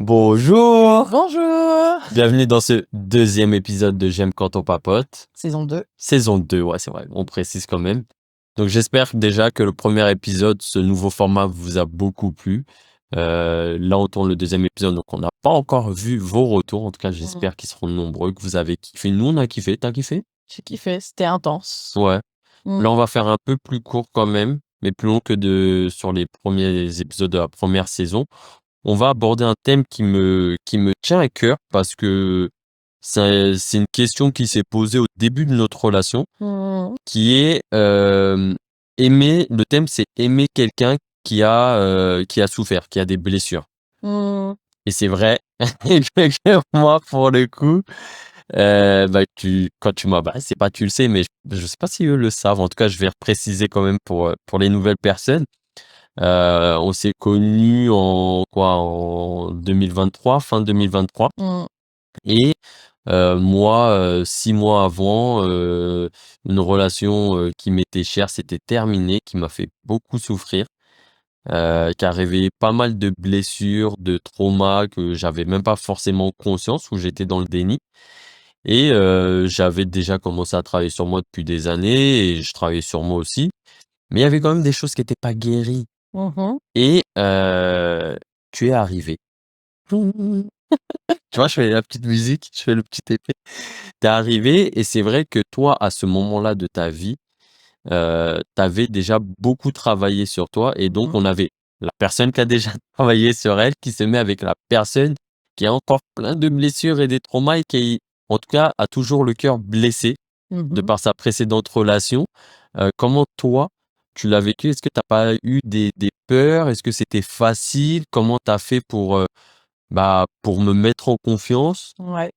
Bonjour! Bonjour! Bienvenue dans ce deuxième épisode de J'aime quand on papote. Saison 2. Saison 2, ouais, c'est vrai, on précise quand même. Donc j'espère déjà que le premier épisode, ce nouveau format vous a beaucoup plu. Là, on tourne le deuxième épisode, donc on n'a pas encore vu vos retours. En tout cas, j'espère qu'ils seront nombreux, que vous avez kiffé. Nous, on a kiffé. T'as kiffé? J'ai kiffé, c'était intense. Ouais. Mmh. Là, on va faire un peu plus court quand même, mais plus long que sur les premiers épisodes de la première saison. On va aborder un thème qui me tient à cœur parce que c'est une question qui s'est posée au début de notre relation, Mmh. qui est aimer. Le thème, c'est aimer quelqu'un qui a souffert, qui a des blessures. Mmh. Et c'est vrai, que moi, pour le coup, quand tu m'as, c'est pas tu le sais, mais je sais pas si eux le savent. En tout cas, je vais préciser quand même pour les nouvelles personnes. On s'est connus en 2023, fin 2023. Mmh. Et moi, 6 mois avant, une relation qui m'était chère s'était terminée, qui m'a fait beaucoup souffrir, qui a réveillé pas mal de blessures, de traumas que j'avais même pas forcément conscience, où j'étais dans le déni. Et j'avais déjà commencé à travailler sur moi depuis des années et je travaillais sur moi aussi. Mais il y avait quand même des choses qui étaient pas guéries. Mmh. Et tu es arrivé. Tu vois, je fais la petite musique, je fais le petit effet. Tu es arrivé et c'est vrai que toi, à ce moment-là de ta vie, tu avais déjà beaucoup travaillé sur toi et donc Mmh. on avait la personne qui a déjà travaillé sur elle qui se met avec la personne qui a encore plein de blessures et des traumas et qui, en tout cas, a toujours le cœur blessé de Mmh. par sa précédente relation. Comment toi, tu l'as vécu? Est-ce que tu as pas eu des peurs? Est-ce que c'était facile? Comment tu as fait pour me mettre en confiance? Ouais,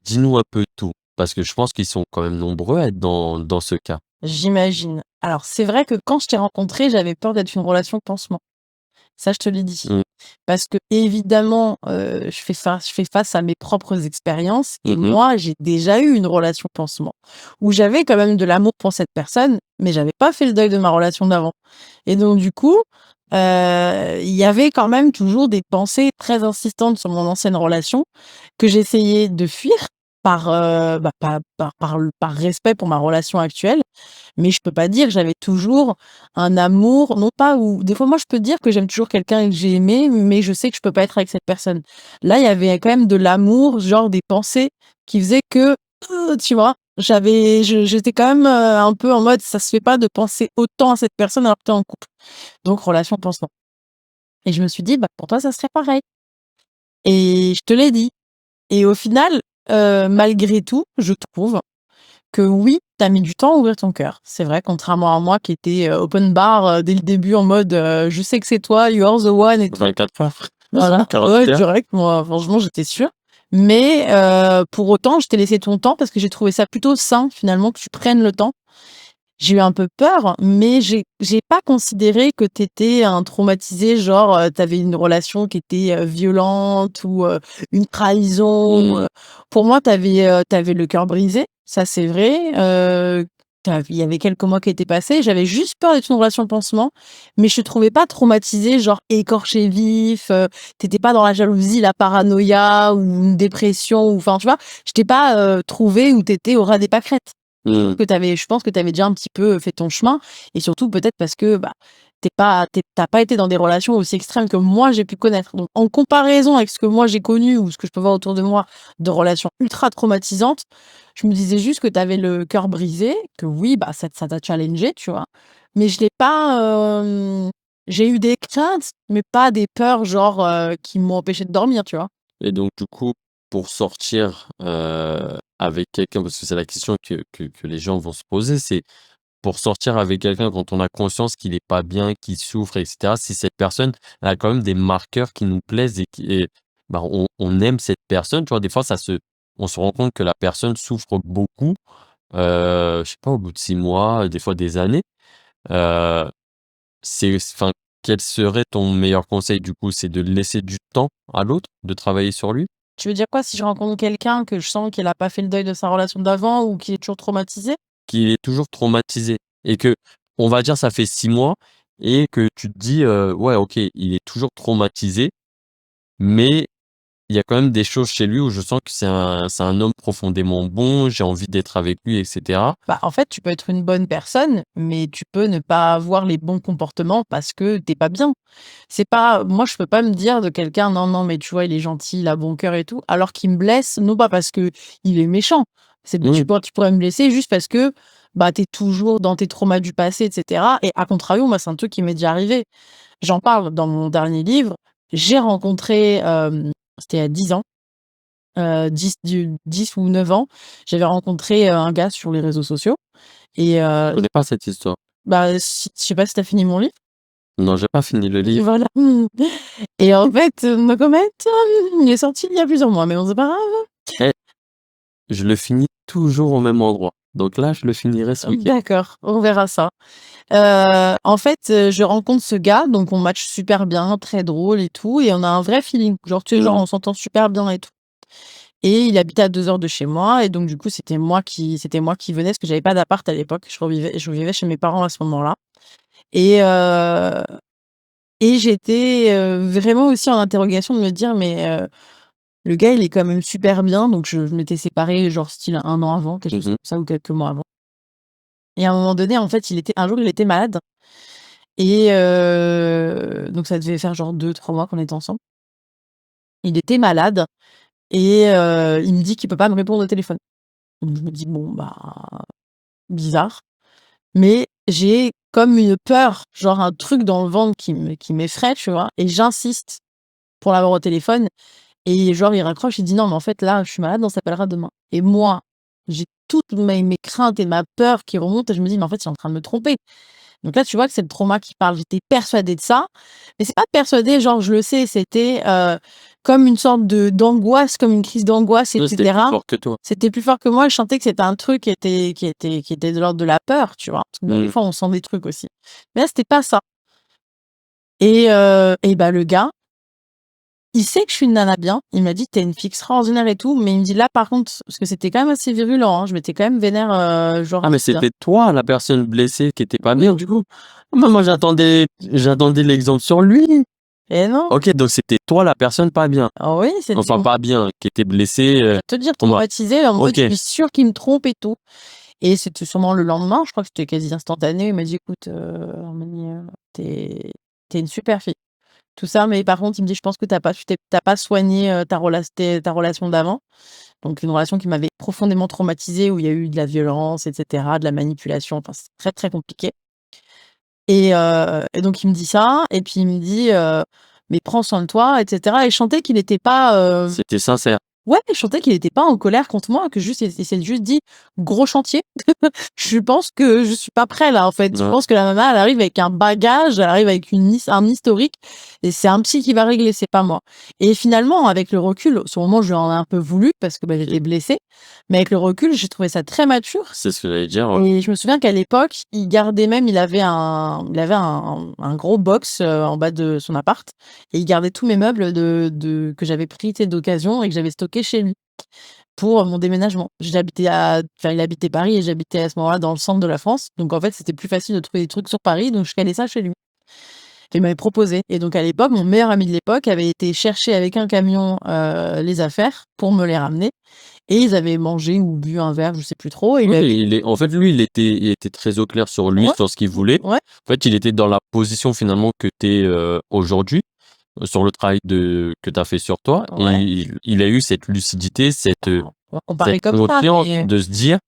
Dis-nous un peu tout, parce que je pense qu'ils sont quand même nombreux à être dans ce cas. j'imagine. Alors, c'est vrai que quand je t'ai rencontré, j'avais peur d'être une relation pansement. Ça, je te l'ai dit. Mmh. Parce qu'évidemment, je fais face à mes propres expériences et Mmh mh. moi, j'ai déjà eu une relation pansement où j'avais quand même de l'amour pour cette personne, mais j'avais pas fait le deuil de ma relation d'avant et donc du coup, il y avait quand même toujours des pensées très insistantes sur mon ancienne relation que j'essayais de fuir par respect pour ma relation actuelle, mais je peux pas dire que j'avais toujours un amour, non pas ou des fois, moi, je peux dire que j'aime toujours quelqu'un que j'ai aimé, mais je sais que je peux pas être avec cette personne. Là, il y avait quand même de l'amour, genre des pensées qui faisaient que, tu vois? J'étais quand même, un peu en mode: «Ça se fait pas de penser autant à cette personne alors que tu es en couple». Donc relation pansement et je me suis dit: «Bah, pour toi, ça serait pareil» et je te l'ai dit et au final, malgré tout, je trouve que oui, tu as mis du temps à ouvrir ton cœur. C'est vrai, contrairement à moi qui était, open bar, dès le début en mode, «Je sais que c'est toi, you are the one» et tout. 24 heures. Voilà, 48 ouais, heures. direct, moi, franchement, j'étais sûre. Mais pour autant, je t'ai laissé ton temps parce que j'ai trouvé ça plutôt sain, finalement, que tu prennes le temps. J'ai eu un peu peur, mais j'ai pas considéré que tu étais un traumatisé, genre, tu avais une relation qui était, violente ou, une trahison, Mmh. Pour moi, tu avais le cœur brisé, ça c'est vrai, il y avait quelques mois qui étaient passés, j'avais juste peur d'être une relation pansement, mais je te trouvais pas traumatisé, genre écorché vif, tu pas dans la jalousie, la paranoïa ou une dépression ou enfin, tu vois? Je t'ai pas, trouvé où tu étais au ras des pâquerettes Mmh. je pense que tu avais déjà un petit peu fait ton chemin et surtout peut-être parce que, bah, tu pas été dans des relations aussi extrêmes que moi j'ai pu connaître. Donc en comparaison avec ce que moi j'ai connu ou ce que je peux voir autour de moi de relations ultra traumatisantes, je me disais juste que tu avais le cœur brisé, que oui, bah, ça t'a challengé, tu vois? Mais je l'ai pas, j'ai eu des craintes, mais pas des peurs genre, qui m'ont empêché de dormir, tu vois? Et donc du coup, pour sortir, avec quelqu'un, parce que c'est la question que les gens vont se poser, c'est pour sortir avec quelqu'un quand on a conscience qu'il est pas bien, qu'il souffre et cetera, si cette personne elle a quand même des marqueurs qui nous plaisent on aime cette personne, tu vois? Des fois on se rend compte que la personne souffre beaucoup, je sais pas, au bout de 6 mois, des fois des années. Heu, enfin, quel serait ton meilleur conseil du coup? C'est de laisser du temps à l'autre, de travailler sur lui? Tu veux dire quoi? Si je rencontre quelqu'un que je sens qu'il a pas fait le deuil de sa relation d'avant ou qui est toujours traumatisé? Qui est toujours traumatisé et que, on va dire, ça fait 6 mois et que tu te dis: «Ouais, OK, il est toujours traumatisé». mais il y a quand même des choses chez lui où je sens que c'est un homme profondément bon, j'ai envie d'être avec lui et cetera. Bah, en fait, tu peux être une bonne personne, mais tu peux ne pas avoir les bons comportements parce que tu pas bien. C'est pas moi, je peux pas me dire de quelqu'un: «Non, non, mais tu vois, il est gentil, il a bon cœur et tout», alors qu'il me blesse, non pas parce que il est méchant. C'est Mmh. tu pourrais me blesser juste parce que, bah, tu es toujours dans tes traumas du passé et cetera et à contrario, moi, c'est un truc qui m'est déjà arrivé. J'en parle dans mon dernier livre. J'ai rencontré, c'était il y a 10 ans, 10 ou 9 ans, j'avais rencontré, un gars sur les réseaux sociaux et Je connais pas cette histoire. bah, si je sais pas si tu as fini mon livre? Non, j'ai pas fini le livre. Voilà. Et en fait, no comment, il est sorti il y a plusieurs mois, mais bon, c'est pas grave. Eh, je le finis toujours au même endroit. Donc là, je le finirai ce week-end. D'accord, on verra ça. En fait, je rencontre ce gars, donc on match super bien, très drôle et tout et on a un vrai feeling. Genre, tu sais, genre, Mmh. on s'entend super bien et tout et il habitait à 2 heures de chez moi et donc du coup, c'était moi qui venais parce que j'avais pas d'appart à l'époque. Je vivais chez mes parents à ce moment-là et heu et j'étais, vraiment aussi en interrogation de me dire: «Mais, le gars, il est quand même super bien», donc je m'étais séparée genre style 1 an avant, quelque chose Mmh. comme ça ou quelques mois avant et à un moment donné, en fait, un jour, il était malade et donc ça devait faire genre 2 3 mois qu'on était ensemble. Il était malade et il me dit qu'il peut pas me répondre au téléphone. Donc je me dis: «Bon, bah, bizarre», mais j'ai comme une peur, genre un truc dans le ventre qui m'effraie, tu vois? Et j'insiste pour l'avoir au téléphone et genre il raccroche, il dit: «Non, mais en fait, là, je suis malade, on s'appellera demain» et moi, j'ai toutes mes craintes et ma peur qui remontent et je me dis: «Mais en fait, il est en train de me tromper». Donc là, tu vois que c'est le trauma qui parle. J'étais persuadée de ça, mais c'est pas persuadée, genre je le sais, c'était, comme une sorte de d'angoisse, comme une crise d'angoisse et Ouais, c'était plus cetera. fort que toi. C'était plus fort que moi, je sentais que c'était un truc qui était de l'ordre de la peur, tu vois? Parce que des Mmh. fois, on sent des trucs aussi. Mais là, c'était pas ça et bah, le gars, il sait que je suis une nana bien. Il m'a dit: «Tu es une fille extraordinaire et tout», mais il me dit: «Là, par contre» parce que c'était quand même assez virulent, hein, je m'étais quand même vénère, genre Ah mais rapide, hein. c'était toi la personne blessée qui était pas Oui bien du coup? Moi j'attendais l'exemple sur lui. et non. OK, donc c'était toi la personne pas bien. Ah oui, c'était Enfin moi. pas bien, qui était blessée, Je vais te dire moi. traumatisée en mode: OK. «Je suis sûre qu'il me trompe et tout» et c'était sûrement le lendemain, je crois que c'était quasi instantané. Il m'a dit: «Écoute, Harmonie, tu es une super fille, tout ça, mais par contre», il me dit: «Je pense que tu as pas soigné, ta relation d'avant». Donc une relation qui m'avait profondément traumatisée, où il y a eu de la violence et cetera, de la manipulation, enfin, c'est très, très compliqué et donc il me dit ça et puis il me dit, «Mais prends soin de toi» et cetera et je sentais qu'il était pas, C'était sincère. ouais, je sentais qu'il était pas en colère contre moi, que juste il s'est juste dit: «Gros chantier, je pense que je suis pas prêt là, en fait. Je Ouais. pense que la nana, elle arrive avec un bagage, elle arrive avec un historique et c'est un psy qui va régler, c'est pas moi» et finalement, avec le recul, sur le moment, je lui en ai un peu voulu parce que, bah, OK. j'étais blessée, mais avec le recul, j'ai trouvé ça très mature C'est ce que j'allais dire, ouais. et je me souviens qu'à l'époque, il avait un gros box, en bas de son appart et il gardait tous mes meubles de que j'avais pris, tu sais, d'occasion et que j'avais stockés chez lui pour, mon déménagement. Il habitait Paris et j'habitais à ce moment-là dans le centre de la France, donc en fait, c'était plus facile de trouver des trucs sur Paris, donc je calais ça chez lui. Il m'avait proposé et donc à l'époque, mon meilleur ami de l'époque avait été chercher avec un camion, les affaires pour me les ramener et ils avaient mangé ou bu un verre, je sais plus trop et il Oui, lui avait il est en fait, lui, il était très au clair sur lui, ouais, sur ce qu'il voulait. ouais, En fait, il était dans la position finalement que tu es, aujourd'hui, sur le travail que tu as fait sur toi et ouais. il a eu cette lucidité, cette, On va cette comparer comme ça, conscience mais de se dire: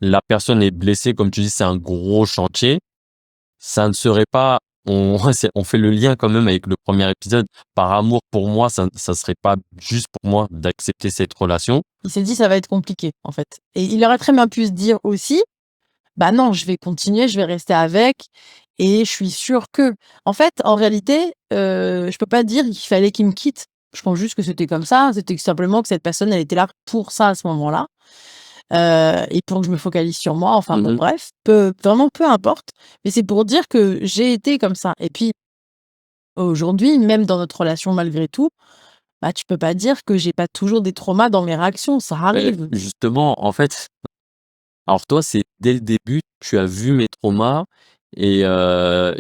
«La personne est blessée», comme tu dis, c'est un gros chantier. Ça ne serait pas on fait le lien quand même avec le premier épisode. Par amour pour moi, ça serait pas juste pour moi d'accepter cette relation. il s'est dit: «Ça va être compliqué», en fait et il aurait très bien pu se dire aussi: «Bah non, je vais continuer, je vais rester avec et je suis sûre que» en fait, en réalité, je peux pas dire qu'il fallait qu'il me quitte. Je pense juste que c'était comme ça, c'était que simplement que cette personne, elle était là pour ça, à ce moment-là, et pour que je me focalise sur moi, enfin bon Mmh. bref, peu importe, mais c'est pour dire que j'ai été comme ça et puis aujourd'hui, même dans notre relation malgré tout, bah, tu peux pas dire que j'ai pas toujours des traumas dans mes réactions, ça arrive. Justement, en fait, alors toi, c'est dès le début, tu as vu mes traumas et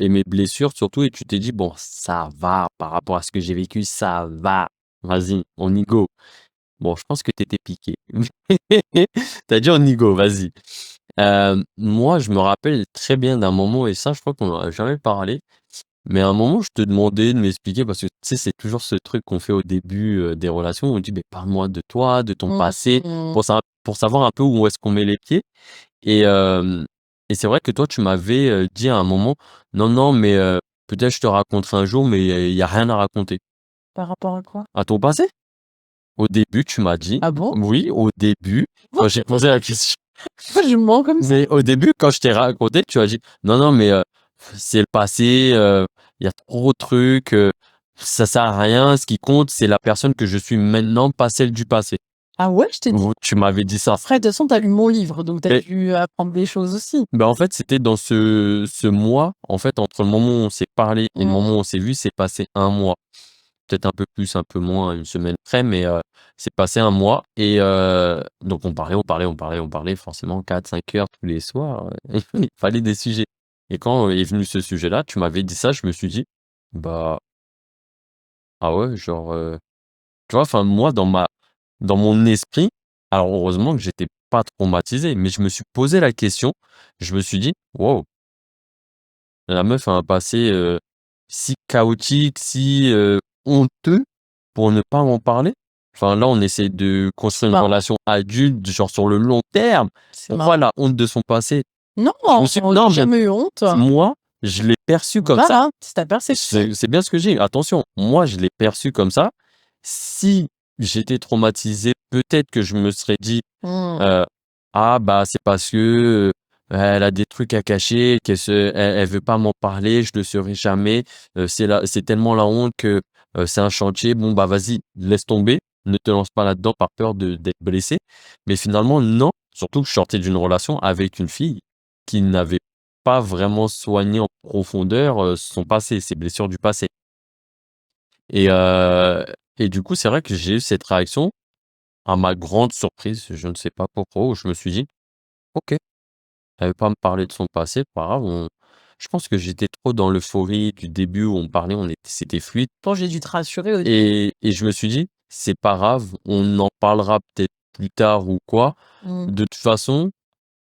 mes blessures surtout et tu t'es dit: «Bon, ça va par rapport à ce que j'ai vécu, ça va». Vas-y, on y go. Bon, je pense que t'étais piqué. T'as dit on y go, vas-y. Moi, je me rappelle très bien d'un moment, et ça, je crois qu'on en a jamais parlé, mais à un moment, je te demandais de m'expliquer parce que, tu sais, c'est toujours ce truc qu'on fait au début, des relations. On dit: «Beh, parle-moi de toi, de ton passé», Mmh. pour savoir un peu où est-ce qu'on met les pieds et c'est vrai que toi, tu m'avais, dit à un moment: «Non, non, mais peut-être je te raconterai un jour, mais il y a rien à raconter». Par rapport à quoi? À ton passé? Au début, tu m'as dit Ah bon? oui, au début, quand j'ai posé la question. Pourquoi je mens comme ça? Mais au début, quand je t'ai raconté, tu as dit: «Non, non, mais c'est le passé, il y a trop de trucs, ça sert à rien. Ce qui compte, c'est la personne que je suis maintenant, pas celle du passé». Ah ouais, je t'ai dit? Vous tu m'avais dit ça. Après, de toute façon, tu as lu mon livre, donc tu as Et dû apprendre des choses aussi. bah, en fait, c'était dans ce mois, en fait, entre le moment où on s'est parlé et le Mmh. moment où on s'est vu, c'est passé un mois. Peut-être un peu plus, un peu moins, une semaine près, mais c'est passé un mois et donc on parlait forcément 4-5 heures tous les soirs, il fallait des sujets et quand est venu ce sujet-là, tu m'avais dit ça, je me suis dit: «Bah, ah ouais», genre, tu vois? Enfin, moi, dans mon esprit, alors heureusement que j'étais pas traumatisé, mais je me suis posé la question, je me suis dit: «Waouh, la meuf a un passé, si chaotique, si, honteux pour ne pas m'en parler. Enfin, là, on essaie de C'est construire une marrant, relation adulte, genre sur le long terme. c'est Pourquoi marrant. la honte de son passé? Non, Je me suis j'ai non, mais jamais eu honte. moi, je l'ai perçu comme ça. Voilà, c'est ta perception. C'est bien ce que j'ai. Attention, moi, je l'ai perçu comme ça. Si j'étais traumatisé, peut-être que je me serais dit, Mmh. Heu, «Ah bah, c'est parce que, elle a des trucs à cacher, elle veut pas m'en parler, je le saurai jamais, c'est tellement la honte que, c'est un chantier. Bon bah, vas-y, laisse tomber, ne te lance pas là-dedans par peur d'être blessé». Mais finalement non, surtout que je sortais d'une relation avec une fille qui n'avait pas vraiment soigné en profondeur, son passé, ses blessures du passé et du coup, c'est vrai que j'ai eu cette réaction, à ma grande surprise, je ne sais pas pourquoi, où je me suis dit: «OK». Elle veut pas me parler de son passé, pas grave, je pense que j'étais trop dans l'euphorie du début où on parlait, c'était fluide Je pense j'ai dû te rassurer au et je me suis dit: «C'est pas grave, on en parlera peut-être plus tard ou quoi. mmh. De toute façon,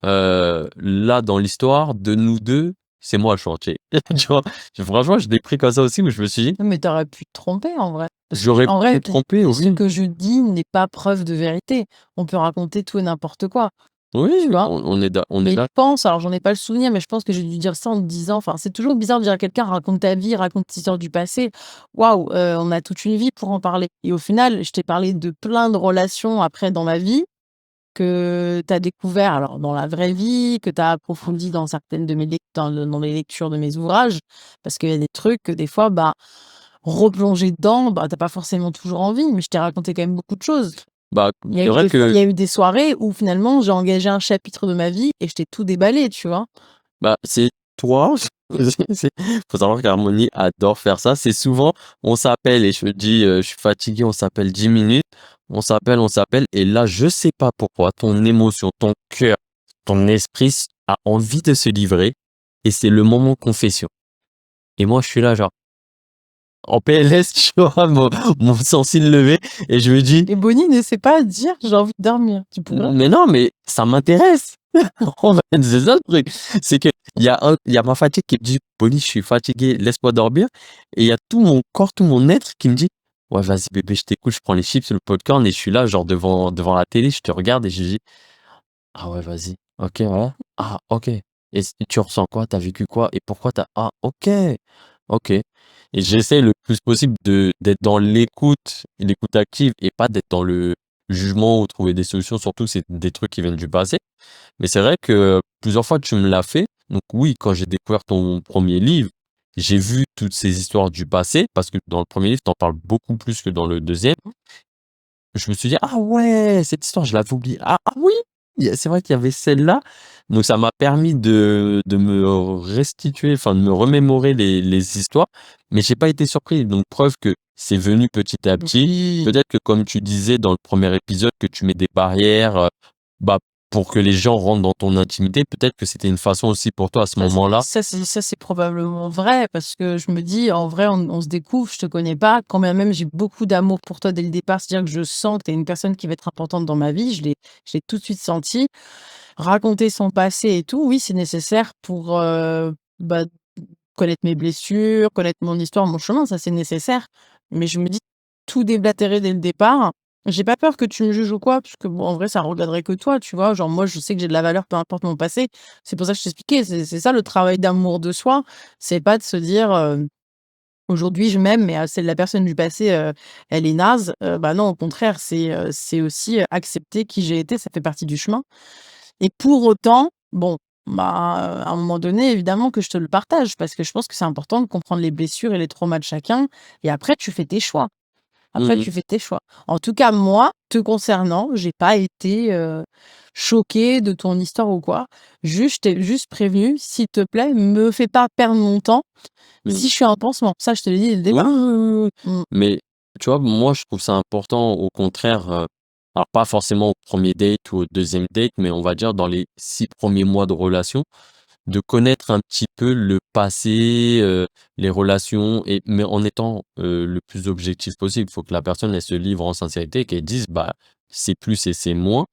là, dans l'histoire de nous 2, c'est moi le chantier». Tu vois? Franchement, je l'ai pris comme ça aussi, mais je me suis dit: Non, mais tu aurais pu te tromper en vrai. Parce «J'aurais qu'en pu vrai, me tromper, ce oui». que je dis n'est pas preuve de vérité. On peut raconter tout et n'importe quoi, tu Oui, vois? on est Mais je là. pense, alors j'en ai pas le souvenir, mais je pense que j'ai dû dire ça en te disant enfin, c'est toujours bizarre de dire à quelqu'un: «Raconte ta vie, raconte tes histoires du passé». Waouh, on a toute une vie pour en parler et au final, je t'ai parlé de plein de relations après dans ma vie que tu as découvert alors dans la vraie vie, que tu as approfondi dans certaines de mes dans les lectures de mes ouvrages. Parce qu'il y a des trucs que des fois, bah, replonger dedans, bah, tu pas forcément toujours envie, mais je t'ai raconté quand même beaucoup de choses. Bah, Il y a c'est eu vrai des fois il que y a eu des soirées où finalement j'ai engagé un chapitre de ma vie et je t'ai tout déballé, tu vois? bah, c'est toi, c'est faut savoir qu'Harmonie adore faire ça. C'est souvent, on s'appelle et je me dis, «Je suis fatigué», on s'appelle 10 minutes, on s'appelle et là, je sais pas pourquoi, ton émotion, ton cœur, ton esprit a envie de se livrer et c'est le moment confession et moi, je suis là, genre, en PLS, tu vois? Mon sourcil levé et je me dis: Et Bonnie ne sait pas dire: «J'ai envie de dormir». Tu pourrais? «Mais non, mais ça m'intéresse». En fait, c'est ça le truc. C'est que il y a ma fatigue qui me dit: «Poli, je suis fatigué, laisse-moi dormir» et il y a tout mon corps, tout mon être qui me dit: «Ouais, vas-y bébé, je t'écoute, je prends les chips, le popcorn» et je suis là, genre devant la télé, je te regarde et je dis: «Ah ouais, vas-y, OK, ouais. Ah OK et tu ressens quoi? Tu as vécu quoi? Et pourquoi tu as ah OK, OK» et j'essaie le plus possible d'être dans l'écoute active et pas d'être dans le jugement ou trouver des solutions, surtout c'est des trucs qui viennent du passé. Mais c'est vrai que plusieurs fois tu me l'as fait. Donc oui, quand j'ai découvert ton premier livre, j'ai vu toutes ces histoires du passé, parce que dans le premier livre, tu en parles beaucoup plus que dans le deuxième. Je me suis dit: «Ah ouais, cette histoire, je l'avais oubliée. Ah oui, c'est vrai qu'il y avait celle-là». Donc ça m'a permis de me restituer, enfin de me remémorer les histoires, mais j'ai pas été surpris. Donc preuve que c'est venu petit à petit. Oui. Peut-être que comme tu disais dans le premier épisode que tu mets des barrières, bah pour que les gens rentrent dans ton intimité. Peut-être que c'était une façon aussi pour toi à ce Ça, moment-là. c'est probablement vrai parce que je me dis, en vrai, on se découvre, je te connais pas. Quand bien même j'ai beaucoup d'amour pour toi dès le départ, c'est-à-dire que je sens que tu es une personne qui va être importante dans ma vie. Je l'ai tout de suite senti. Raconter son passé et tout, oui, c'est nécessaire pour bah, connaître mes blessures, connaître mon histoire, mon chemin, ça c'est nécessaire. Mais je me dis, tout déblatérer dès le départ, j'ai pas peur que tu me juges ou quoi, parce que bon, en vrai, ça regarderait que toi, tu vois. Genre, moi, je sais que j'ai de la valeur, peu importe mon passé. C'est pour ça que je t'expliquais. C'est ça le travail d'amour de soi. C'est pas de se dire, aujourd'hui, je m'aime, mais celle la personne du passé, elle est naze. Bah non, au contraire, c'est aussi accepter qui j'ai été, ça fait partie du chemin. Et pour autant, bon, bah, à un moment donné, évidemment que je te le partage parce que je pense que c'est important de comprendre les blessures et les traumas de chacun et après tu fais tes choix. Après Mmh. tu fais tes choix. En tout cas, moi, te concernant, j'ai pas été, choquée de ton histoire ou quoi. Juste, je t'ai juste prévenu, s'il te plaît, me fais pas perdre mon temps Mmh. si je suis un pansement. Ça, je te l'ai dit dès le Oui, départ. oui, oui, oui. Mmh. Mais tu vois, moi, je trouve ça important, au contraire, alors pas forcément au premier date ou au deuxième date, mais on va dire dans les 6 premiers mois de relation, de connaître un petit peu le passé, les relations mais en étant, le plus objectif possible. Il faut que la personne, elle se livre en sincérité, qu'elle dise, bah, c'est plus et c'est moins,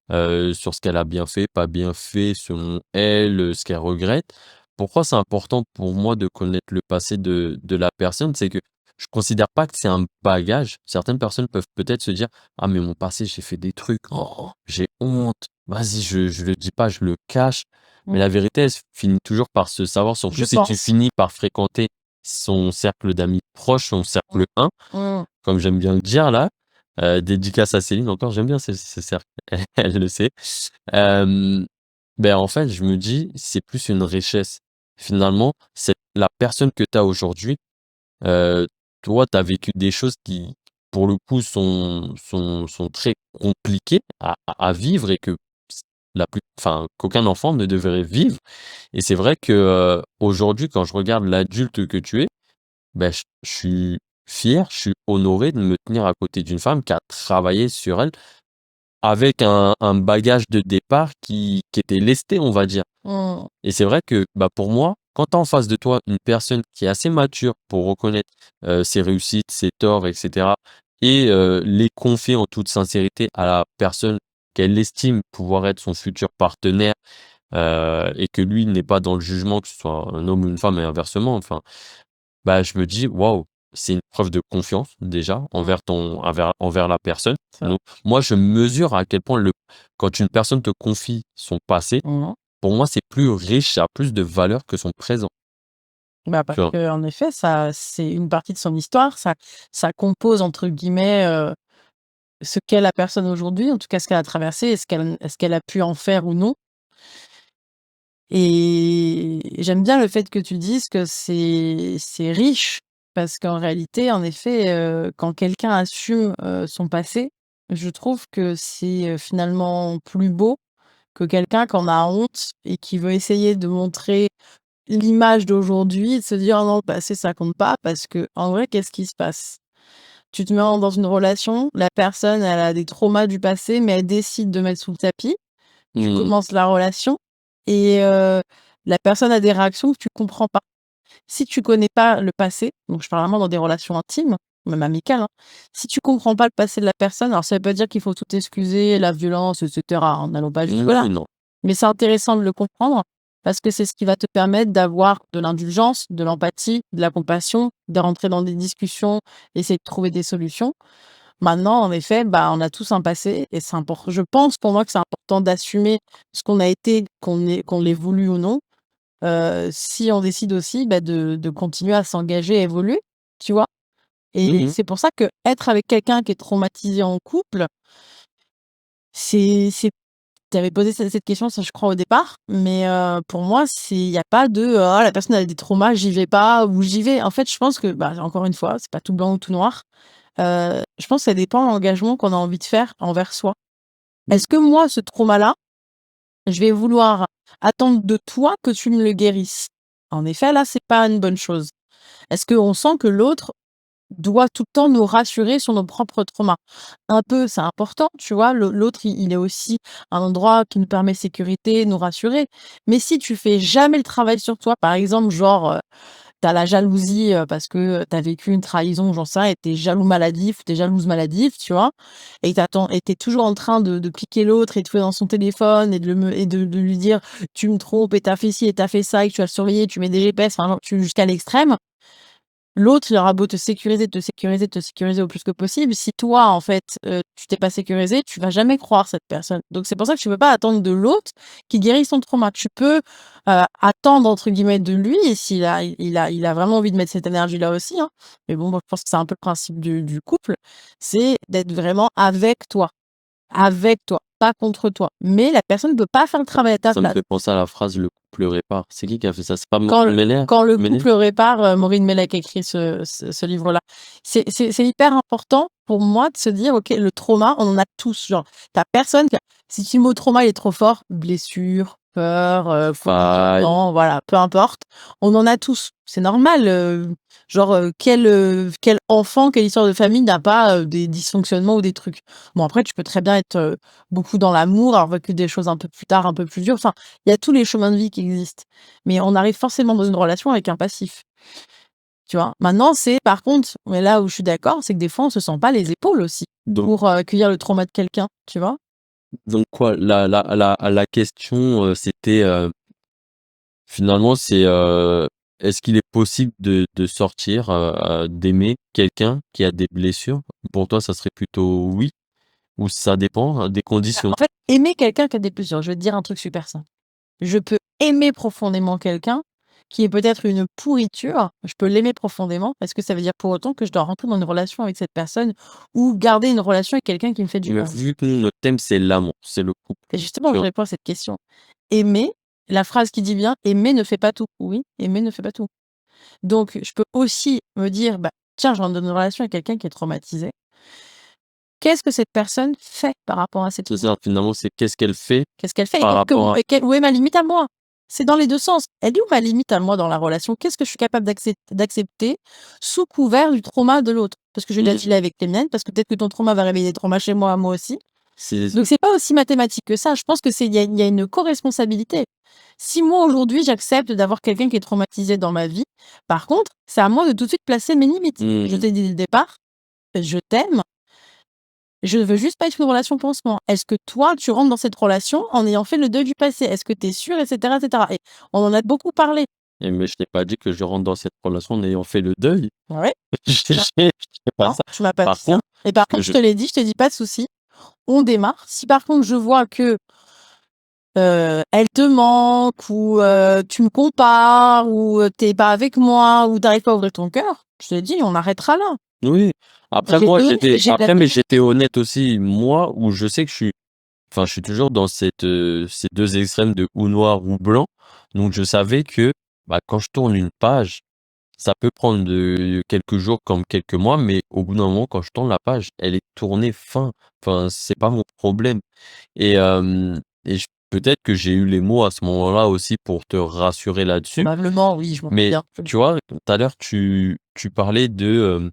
sur ce qu'elle a bien fait, pas bien fait selon elle, ce qu'elle regrette. Pourquoi c'est important pour moi de connaître le passé de la personne? C'est que je considère pas que c'est un bagage. Certaines personnes peuvent peut-être se dire: «Ah mais mon passé, j'ai fait des trucs, oh, j'ai honte. Vas-y, je le dis pas, je le cache». Mmh. Mais la vérité, elle se finit toujours par se savoir, surtout Je si tu pense. finis par fréquenter son cercle d'amis proches, son Mmh. cercle 1, Mmh. comme j'aime bien le dire là. Dédicace à Céline encore, j'aime bien ce cercle, elle le sait. Hem, en fait, je me dis, c'est plus une richesse. Finalement, c'est la personne que tu as aujourd'hui, heu, toi, tu as vécu des choses qui, pour le coup, sont très compliquées à vivre et que s la plus enfin, qu'aucun enfant ne devrait vivre et c'est vrai que, aujourd'hui, quand je regarde l'adulte que tu es, je suis fier, je suis honoré de me tenir à côté d'une femme qui a travaillé sur elle avec un bagage de départ qui était lesté, on va dire. Mmh. Et c'est vrai que, bah, pour moi, quand tu as en face de toi une personne qui est assez mature pour reconnaître, ses réussites, ses torts et cetera et les confier en toute sincérité à la personne qu'elle estime pouvoir être son futur partenaire, et que lui n'est pas dans le jugement, que ce soit un homme ou une femme et inversement, enfin, bah, je me dis: «Waouh, c'est une preuve de confiance déjà Mmh. envers la personne». C'est vrai. Donc moi, je mesure à quel point quand une personne te confie son passé, Mmh. pour moi, c'est plus riche, ça a plus de valeur que son présent, Bah, parce tu vois? qu'en effet, ça c'est une partie de son histoire, ça «compose» entre guillemets, ce qu'est la personne aujourd'hui, en tout cas ce qu'elle a traversé et ce qu'elle a pu en faire ou non. Et j'aime bien le fait que tu dises que c'est riche parce qu'en réalité, en effet, quand quelqu'un assume, son passé, je trouve que c'est, finalement plus beau que quelqu'un qui en a honte et qui veut essayer de montrer l'image d'aujourd'hui et de se dire: «Ah non, le passé ça compte pas» parce que en vrai, qu'est-ce qui se passe? Tu te mets dans une relation, la personne, elle a des traumas du passé, mais elle décide de mettre sous le tapis. Tu Mmh. commences la relation et la personne a des réactions que tu comprends pas. Si tu connais pas le passé, donc je parle vraiment dans des relations intimes, même amicales, hein, si tu comprends pas le passé de la personne, alors ça veut pas dire qu'il faut tout excuser, la violence et cetera, hein, n'allons pas jusque-là. Oui, non. Mais c'est intéressant de le comprendre parce que c'est ce qui va te permettre d'avoir de l'indulgence, de l'empathie, de la compassion, de rentrer dans des discussions, essayer de trouver des solutions. Maintenant, en effet, bah, on a tous un passé et c'est important. Je pense pour moi que c'est important d'assumer ce qu'on a été, qu'on l'ait voulu ou non. Si on décide aussi, bah, de continuer à s'engager, à évoluer, tu vois? Mmh Et mh. c'est pour ça que être avec quelqu'un qui est traumatisé en couple, c'est tu avais posé cette question, ça je crois au départ, mais pour moi, il y a pas de: «Ah la personne a des traumas, j'y vais pas» ou «J'y vais». En fait, je pense que, bah, encore une fois, c'est pas tout blanc ou tout noir. Je pense que ça dépend de l'engagement qu'on a envie de faire envers soi. Mmh. Est-ce que moi, ce trauma-là, je vais vouloir attendre de toi que tu me le guérisses? En effet, là, c'est pas une bonne chose. Est-ce qu'on sent que l'autre doit tout le temps nous rassurer sur nos propres traumas. Un peu, c'est important, tu vois? L'autre, il est aussi un endroit qui nous permet sécurité, nous rassurer. Mais si tu fais jamais le travail sur toi, par exemple, genre, tu la jalousie, parce que, tu vécu une trahison, j'en sais rien, et tu jaloux maladif, tu jalouse maladif, tu vois? Et tu toujours en train de piquer l'autre et de fouiller dans son téléphone et de lui dire: «Tu me trompes et t'as fait ci et t'as fait ça et que tu vas le surveiller, tu mets des GPS», enfin, genre, tu jusqu'à l'extrême. L'autre, il aura beau te sécuriser, te sécuriser, te sécuriser au plus que possible. Si toi, en fait, tu t'es pas sécurisé, tu vas jamais croire cette personne. Donc c'est pour ça que tu peux pas attendre de l'autre qu'il guérisse son trauma. Tu peux, «attendre» entre guillemets de lui, et s'il a il a vraiment envie de mettre cette énergie-là aussi, hein. Mais bon, moi je pense que c'est un peu le principe du couple, c'est d'être vraiment avec toi, pas contre toi. Mais la personne ne peut pas faire le travail à ta Ça me place. fait penser à la phrase: «Le couple répare». C'est qui a fait ça? C'est pas Quand Maureen Meller? quand le Meller? couple répare, Maureen Melek a écrit ce livre-là. C'est hyper important pour moi de se dire: «OK, le trauma, on en a tous». Genre, tu personne qui a si le mot trauma, il est trop fort, blessure, peur, Faille. conditionnement, voilà, peu importe, on en a tous. C'est normal, genre, quel enfant, quelle histoire de famille n'a pas, des dysfonctionnements ou des trucs? Bon, après, tu peux très bien être, beaucoup dans l'amour, avoir vécu des choses un peu plus tard, un peu plus dures. Enfin, il y a tous les chemins de vie qui existent. Mais on arrive forcément dans une relation avec un passif, tu vois? Maintenant, c'est par contre, mais là où je suis d'accord, c'est que des fois, on se sent pas les épaules aussi Donc pour, accueillir le trauma de quelqu'un, tu vois? quoi, la question, c'était, finalement, c'est, est-ce qu'il est possible de sortir, d'aimer quelqu'un qui a des blessures? Pour toi, ça serait plutôt oui, ou ça dépend, des Bah, conditions? en fait, aimer quelqu'un qui a des blessures, je vais te dire un truc super simple. Je peux aimer profondément quelqu'un qui est peut-être une pourriture, je peux l'aimer profondément. Est-ce que ça veut dire pour autant que je dois rentrer dans une relation avec cette personne ou garder une relation avec quelqu'un qui me fait du Mais mal? vu que nous, notre thème, c'est l'amour, c'est le couple, Et justement, tu je vois? réponds à cette question. Aimer, la phrase qui dit bien: «Aimer ne fait pas tout». Oui, aimer ne fait pas tout. Donc je peux aussi me dire: «Bah, tiens, je rentre dans une relation avec quelqu'un qui est traumatisé. Qu'est-ce que cette personne fait par rapport à cette C'est trauma? ça, finalement, c'est qu'est-ce qu'elle fait Qu'est-ce qu'elle fait? Et par rapport à où est ma limite à moi?» C'est dans les 2 sens. Elle est où ma limite à moi dans la relation? Qu'est-ce que je suis capable d'accepter sous couvert du trauma de l'autre? Parce que je vais déjà mmh, dealer avec les miennes, parce que peut-être que ton trauma va réveiller des traumas chez moi aussi. c'est Donc c'est pas aussi mathématique que ça. Je pense que il y a une co-responsabilité. Si moi aujourd'hui j'accepte d'avoir quelqu'un qui est traumatisé dans ma vie, par contre, c'est à moi de tout de suite placer mes limites. Je mmh, t'ai dit dès le départ, je t'aime, je veux juste pas être une relation pansement. Est-ce que toi, tu rentres dans cette relation en ayant fait le deuil du passé? Est-ce que tu es sûr? Et cetera, et cetera. Et on en a beaucoup parlé. mais je t'ai pas dit que je rentre dans cette relation en ayant fait le deuil. Ouais, J'ai pas non, ça. tu m'as pas dit Par ça. contre, Et ce par que contre, je je te l'ai dit, je te dis: «Pas de souci, on démarre». Si par contre je vois que elle te manque ou tu me compares ou tu pas avec moi ou tu pas à ouvrir ton cœur, je te dis: «On arrêtera là». oui, après J'ai moi, donné, j'ai de la mais vérité. j'étais honnête aussi, moi, où je sais que je suis toujours dans ces 2 extrêmes de ou noir ou blanc. Donc je savais que, bah, quand je tourne une page, ça peut prendre de quelques jours comme quelques mois, mais au bout d'un moment, quand je tourne la page, elle est tournée fin. Enfin, c'est pas mon problème. Et peut-être que j'ai eu les mots à ce moment-là aussi pour te rassurer là-dessus. Probablement, oui, je m'en Mais souviens. tu vois, tout à l'heure, tu parlais de,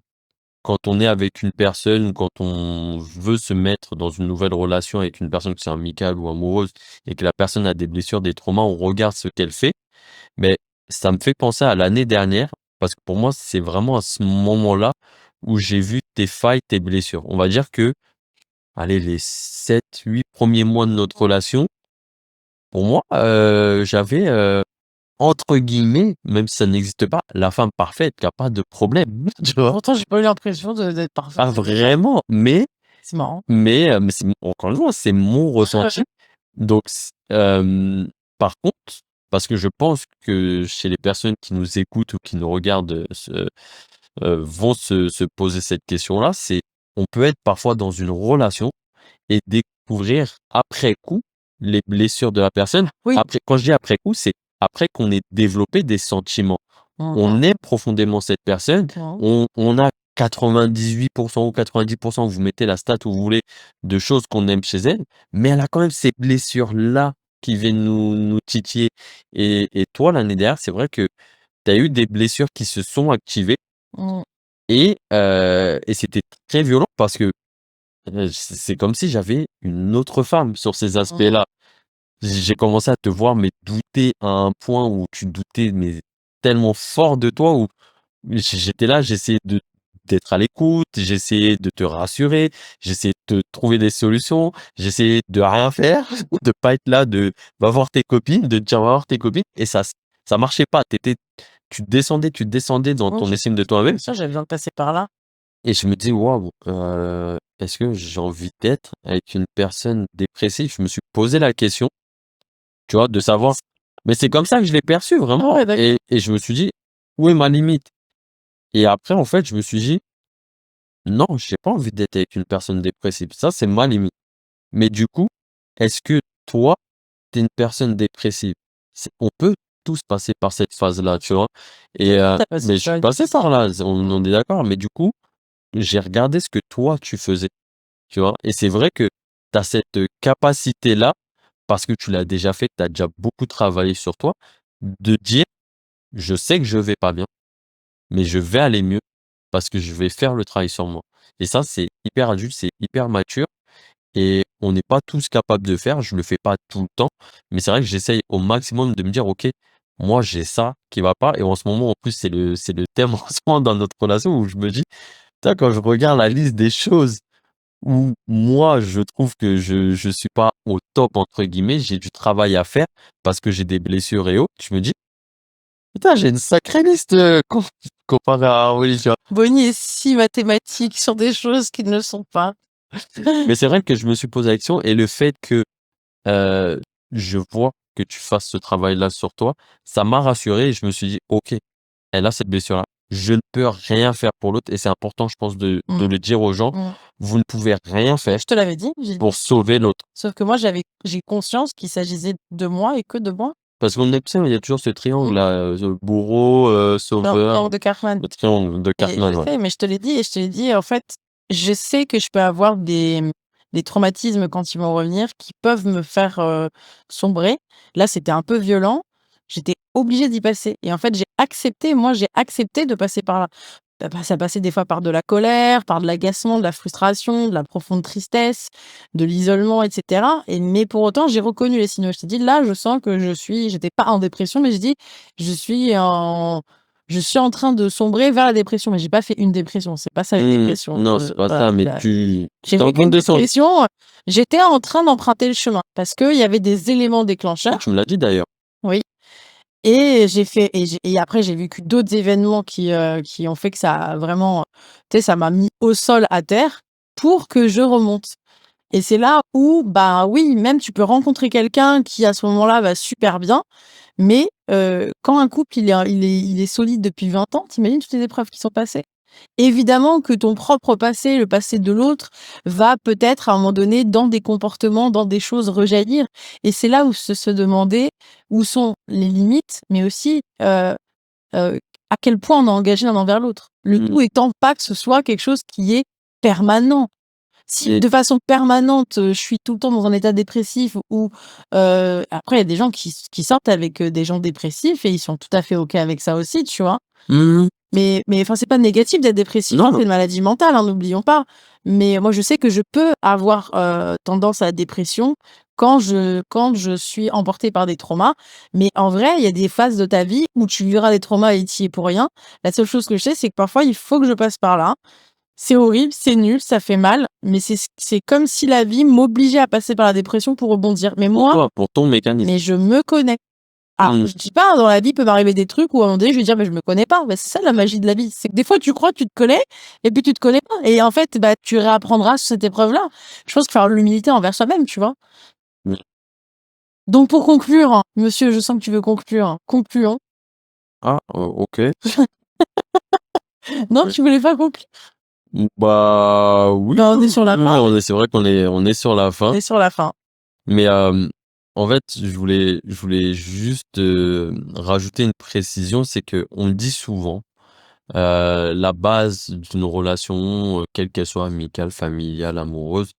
quand on est avec une personne ou quand on veut se mettre dans une nouvelle relation avec une personne, que c'est amicale ou amoureuse, et que la personne a des blessures, des traumas, on regarde ce qu'elle fait. Mais ça me fait penser à l'année dernière, parce que pour moi, c'est vraiment à ce moment-là où j'ai vu tes failles, tes blessures. On va dire que, allez, les 7, 8 premiers mois de notre relation, pour moi, j'avais, entre guillemets, même si ça n'existe pas, la femme parfaite qui a pas de problème, tu vois? Pourtant, j'ai pas eu l'impression d'être Pas parfaite. vraiment, C'est marrant. mais c'est encore une fois, c'est mon ressenti. Donc par contre, parce que je pense que chez les personnes qui nous écoutent ou qui nous regardent, vont se poser cette question-là, c'est on peut être parfois dans une relation et découvrir après coup les blessures de la personne. Oui. Après, quand je dis après coup, c'est après qu'on ait développé des sentiments. Mmh mh. On aime profondément cette personne, Mmh. on a 98 ou 90, vous mettez la stat où vous voulez, de choses qu'on aime chez elle, mais elle a quand même ces blessures-là qui viennent nous titiller. Et toi, l'année dernière, c'est vrai que tu as eu des blessures qui se sont activées Mmh. et c'était très violent parce que, c'est comme si j'avais une autre femme sur ces Mmh. aspects-là. J'ai commencé à te voir, mais douter à un point où tu doutais, mais tellement fort de toi, où j'étais là, j'essayais d'être à l'écoute, j'essayais de te rassurer, j'essayais de te trouver des solutions, j'essayais de rien faire, de pas être là, de va voir tes copines, de te dire va voir tes copines, et ça marchait pas. Tu descendais dans Oui, ton je estime de bien toi-même, sûr, j'avais besoin de passer par là. et je me dis waouh, est-ce que j'ai envie d'être avec une personne dépressive? Je me suis posé la question, tu vois, de savoir, mais c'est comme ça que je l'ai perçu Ah vraiment, ouais, d'accord. et je me suis dit: «Où est ma limite?» Et après, en fait, je me suis dit: «Non, j'ai pas envie d'être avec une personne dépressive, ça, c'est ma limite». Mais du coup, est-ce que toi, tu es une personne dépressive? On peut tous passer par cette phase-là, tu vois? Tout Et le monde a passé mais je suis par une passé phase. par là, Mmh. on est d'accord, mais du coup, j'ai regardé ce que toi, tu faisais, tu vois? Et c'est vrai que tu as cette, capacité-là, parce que tu l'as déjà fait, tu as déjà beaucoup travaillé sur toi, de dire: «Je sais que je vais pas bien, mais je vais aller mieux parce que je vais faire le travail sur moi». Et ça, c'est hyper adulte, c'est hyper mature, et on n'est pas tous capables de faire. Je le fais pas tout le temps, mais c'est vrai que j'essaye au maximum de me dire: «OK, moi j'ai ça qui va pas», et en ce moment, en plus, c'est le thème en ce moment dans notre relation, où je me dis: «Putain, quand je regarde la liste des choses où moi je trouve que je suis pas au top entre guillemets, j'ai du travail à faire parce que j'ai des blessures et autres», je me dis: «Putain, j'ai une sacrée liste, comparé à Olivia». Bonnie est si mathématique sur des choses qui ne le sont pas. Mais c'est vrai que je me suis posé la question, et le fait que, heu, je vois que tu fasses ce travail-là sur toi, ça m'a rassuré, et je me suis dit: «OK, elle a cette blessure-là, je ne peux rien faire pour l'autre», et c'est important, je pense, de Mmh. le dire aux gens. Mmh. Vous ne pouvez rien Mais faire je te l'avais dit, pour sauver l'autre. sauf que moi j'ai conscience qu'il s'agissait de moi et que de moi. Parce qu'on est, tu sais, il y a toujours ce Mmh. triangle-là, bourreau, Triangle sauveur, de Cartman. le triangle de Et Cartman, je ouais. sais, mais je te l'ai dit et je te l'ai dit, en fait, je sais que je peux avoir des traumatismes quand ils vont revenir qui peuvent me faire, sombrer. Là, c'était un peu violent. J'étais obligée d'y passer et en fait, j'ai accepté de passer par là. Ça passait des fois par de la colère, par de l'agacement, de la frustration, de la profonde tristesse, de l'isolement et cetera mais pour autant, j'ai reconnu les signaux. Je t'ai dit: «Là, je sens que j'étais pas en dépression, mais j'ai dit: «Je suis en je suis en train de sombrer vers la dépression», mais j'ai pas fait une dépression, c'est pas ça une dépression, Non, c'est pas voilà, ça, mais là, tu j'ai es en vécu train de une descendre. dépression, j'étais en train d'emprunter le chemin parce qu'il y avait des éléments déclencheurs, Tu me l'as dit d'ailleurs. oui et j'ai fait et après j'ai vécu d'autres événements qui ont fait que ça a vraiment, tu sais, ça m'a mis au sol à terre pour que je remonte et c'est là où, bah, oui, même tu peux rencontrer quelqu'un qui à ce moment-là va super bien, mais quand un couple il est solide depuis 20 ans, tu toutes les épreuves qui sont passées? Évidemment que ton propre passé, le passé de l'autre, va peut-être à un moment donné dans des comportements, dans des choses rejaillir et c'est là où se demander où sont les limites, mais aussi, à quel point on est engagé l'un envers l'autre. Le Mmh, tout étant pas que ce soit quelque chose qui est permanent. Si et de façon permanente, je suis tout le temps dans un état dépressif ou après il y a des gens qui sortent avec, des gens dépressifs et ils sont tout à fait OK avec ça aussi, tu vois? mmh, Mais enfin, c'est pas négatif d'être dépressif, non, hein, non, c'est une maladie mentale, hein, n'oublions pas. Mais moi, je sais que je peux avoir, tendance à la dépression quand je suis emportée par des traumas. Mais en vrai, il y a des phases de ta vie où tu vivras des traumas et tu y es pour rien. La seule chose que je sais, c'est que parfois, il faut que je passe par là. C'est horrible, c'est nul, ça fait mal, mais c'est comme si la vie m'obligeait à passer par la dépression pour rebondir. Mais pour moi, toi, pour ton mécanisme. mais je me connais. Ah, Mmh, je dis pas, dans la vie, il peut m'arriver des trucs où à un moment donné, je vais dire: «Mais je me connais pas». Bah, c'est ça la magie de la vie. C'est que des fois, tu crois que tu te connais et puis tu te connais pas et en fait, bah, tu réapprendras sur cette épreuve-là. Je pense qu'il faut avoir de l'humilité envers soi-même, tu vois? mmh. Donc pour conclure, hein, monsieur, je sens que tu veux conclure, hein. Concluons. Ah, OK. Non, Ouais. tu voulais pas conclure? Bah, oui, Bah, on est sur la ouais, fin, c'est vrai qu'on est sur la fin, on est sur la fin. mais en fait, je voulais juste, rajouter une précision, c'est qu'on le dit souvent, la base d'une relation, quelle qu'elle soit, amicale, familiale, amoureuse,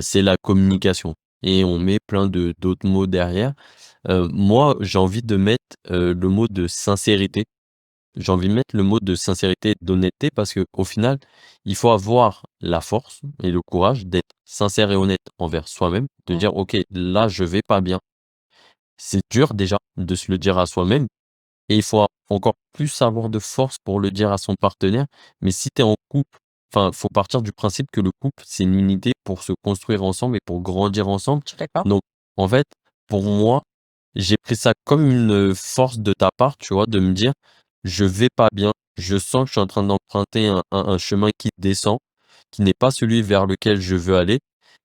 c'est la communication, et on met plein de d'autres mots derrière. Moi, j'ai envie de mettre, le mot de sincérité. j'ai envie de mettre le mot de sincérité, d'honnêteté parce qu'au final, il faut avoir la force et le courage d'être sincère et honnête envers soi-même, de Mmh. dire: «OK, là, je vais pas bien». C'est dur déjà de se le dire à soi-même et il faut encore plus avoir de force pour le dire à son partenaire. Mais si tu es en couple, enfin, faut partir du principe que le couple, c'est une unité pour se construire ensemble et pour grandir ensemble. Je suis d'accord. Donc, en fait, pour moi, j'ai pris ça comme une force de ta part, tu vois, de me dire: «Je vais pas bien, je sens que je suis en train d'emprunter un chemin qui descend, qui n'est pas celui vers lequel je veux aller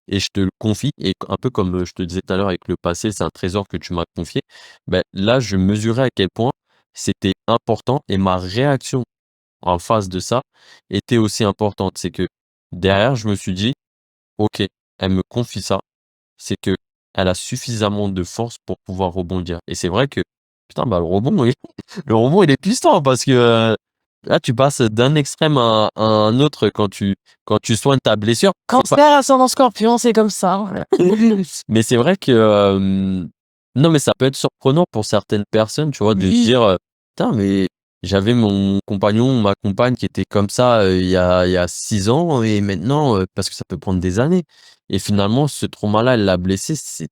et je te le confie» et un peu comme, je te disais tout à l'heure avec le passé, c'est un trésor que tu m'as confié. Ben là, je mesurais à quel point c'était important et ma réaction en face de ça était aussi importante. C'est que derrière, je me suis dit: «OK, elle me confie ça, c'est que elle a suffisamment de force pour pouvoir rebondir» et c'est vrai que, putain, bah, le rebond, le rebond, il est puissant parce que, là, tu passes d'un extrême à un autre quand tu soignes ta blessure. C'est pas Cancer, ascendant Scorpion, c'est comme ça, hein. mais c'est vrai que, non, mais ça peut être surprenant pour certaines personnes, tu vois, de se Oui. dire, «Putain, mais j'avais mon compagnon, ma compagne qui était comme ça, il y a 6 ans et maintenant» parce que ça peut prendre des années et finalement ce trauma-là, elle l'a blessé, c'est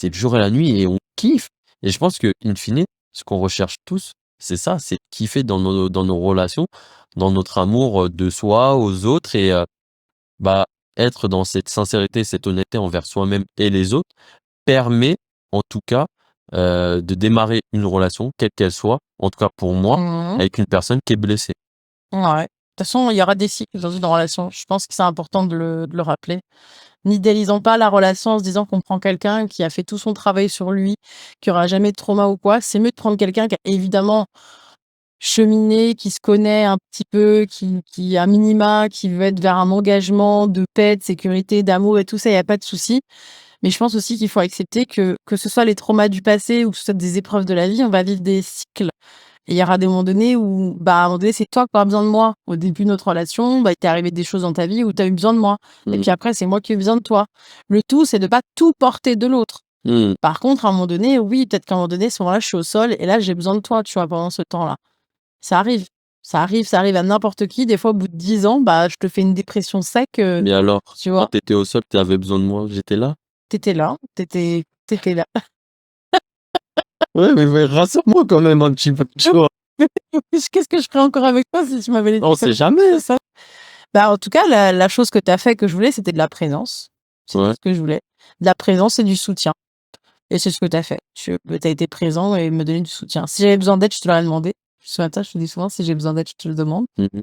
le jour et la nuit et on kiffe et je pense que in fine, ce qu'on recherche tous, c'est ça, c'est de kiffer dans nos relations, dans notre amour, de soi, aux autres et bah, être dans cette sincérité, cette honnêteté envers soi-même et les autres permet, en tout cas, de démarrer une relation, quelle qu'elle soit, en tout cas pour moi, Mmh. avec une personne qui est blessée. Ouais. De toute façon, il y aura des cycles dans une relation. Je pense que c'est important de le rappeler. N'idéalisons pas la relation en se disant qu'on prend quelqu'un qui a fait tout son travail sur lui, qui aura jamais de trauma ou quoi. C'est mieux de prendre quelqu'un qui a évidemment cheminé, qui se connaît un petit peu, qui à minima, qui veut être vers un engagement de paix, de sécurité, d'amour et tout ça, il y a pas de souci. Mais je pense aussi qu'il faut accepter que ce soit les traumas du passé ou que ce soit des épreuves de la vie, on va vivre des cycles. Et il y aura des moments donnés où, bah, à un moment donné, c'est toi qui auras besoin de moi. Au début de notre relation, bah, il t'est arrivé des choses dans ta vie où tu as eu besoin de moi. Et Mmh. puis après, c'est moi qui ai eu besoin de toi. Le tout, c'est de pas tout porter de l'autre. Mmh. Par contre, à un moment donné, oui, peut-être qu'à un moment donné, à ce moment-là, je suis au sol et là, j'ai besoin de toi, tu vois, pendant ce temps-là. Ça arrive. Ça arrive à n'importe qui. Des fois, au bout de 10 ans, bah, je te fais une dépression sec, Mais alors, tu quand vois. tu étais au sol, tu avais besoin de moi, j'étais là? T'étais là, t'étais là. Ouais, mais rassure-moi quand même un petit peu, tu vois? Qu'est-ce que je ferais encore avec toi si tu m'avais laissé On comme sait jamais. ça? Bah, en tout cas, la chose que tu as fait que je voulais, c'était de la présence. C'est tout Ouais. ce que je voulais. De la présence et du soutien et c'est ce que tu as fait. Tu as été présent et me donner du soutien. Si j'avais besoin d'aide, je te l'aurais demandé. Ce matin, je te dis souvent: «Si j'ai besoin d'aide, je te le demande». Mmh mh.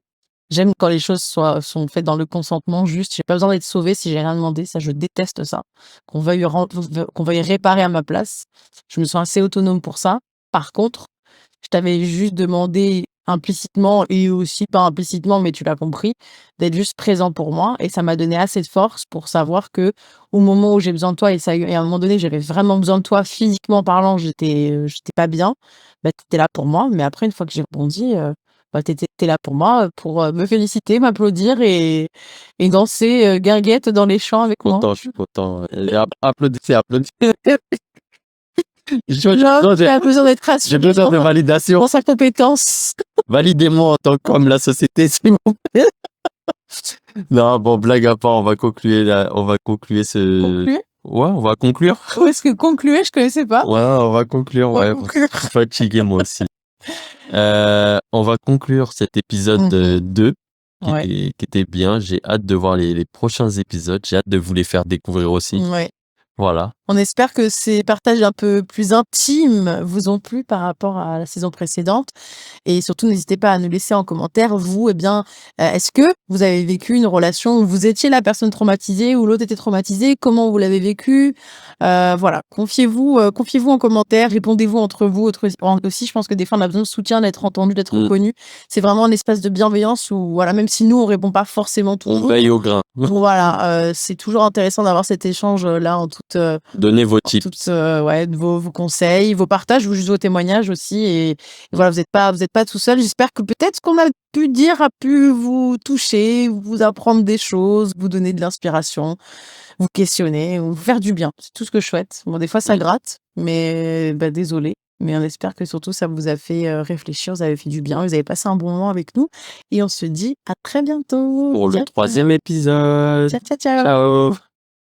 J'aime quand les choses sont faites dans le consentement juste. J'ai pas besoin d'être sauvée si j'ai rien demandé. Ça, je déteste ça. Qu'on veuille réparer à ma place. Je me sens assez autonome pour ça. Par contre, je t'avais juste demandé implicitement et aussi pas implicitement, mais tu l'as compris, d'être juste présent pour moi et ça m'a donné assez de force pour savoir que au moment où j'ai besoin de toi et à un moment donné, j'avais vraiment besoin de toi physiquement parlant, j'étais pas bien, bah, tu étais là pour moi. Mais après une fois que j'ai rebondi, bah, tu là pour moi, pour, me féliciter, m'applaudir et danser, guinguette dans les champs avec moi. Content, je suis content, et applaudissez, applaudissez. Genre, Non, tu as besoin d'être j'ai rassuré besoin de validation. dans sa compétence. Validez-moi en tant qu'homme, la société, s'il vous plaît. Non, bon, blague à part, on va conclure ce Conclure? ouais, on va conclure. Où est-ce que concluer? Je connaissais pas. Ouais, on va conclure, On va ouais, conclure. je suis fatigué moi aussi. On va conclure cet épisode, Mmh mh. 2 Ouais, qui était bien. J'ai hâte de voir les prochains épisodes. J'ai hâte de vous les faire découvrir aussi. ouais. Voilà. On espère que ces partages un peu plus intimes vous ont plu par rapport à la saison précédente et surtout n'hésitez pas à nous laisser en commentaire, vous, eh bien, est-ce que vous avez vécu une relation où vous étiez la personne traumatisée ou l'autre était traumatisé? Comment vous l'avez vécu? Voilà, confiez-vous en commentaire, répondez-vous entre vous aussi, je pense que des fois on a besoin de soutien, d'être entendu, d'être Mmh. reconnu. C'est vraiment un espace de bienveillance où voilà, même si nous on répond pas forcément On toujours, veille au grain. voilà, c'est toujours intéressant d'avoir cet échange, là Donnez vos en tips. toute, ouais, de vos conseils, vos partages ou juste vos témoignages aussi et voilà, vous êtes pas tout seul. J'espère que peut-être ce qu'on a pu dire a pu vous toucher, vous apprendre des choses, vous donner de l'inspiration, vous questionner ou vous faire du bien. C'est tout ce que je souhaite. Bon, des fois ça Mmh. gratte, mais bah, désolée. Mais on espère que surtout ça vous a fait, réfléchir, vous avez fait du bien, vous avez passé un bon moment avec nous et on se dit à très bientôt. Pour le Ciao, ciao. 3e épisode. Ciao, ciao, ciao. Ciao.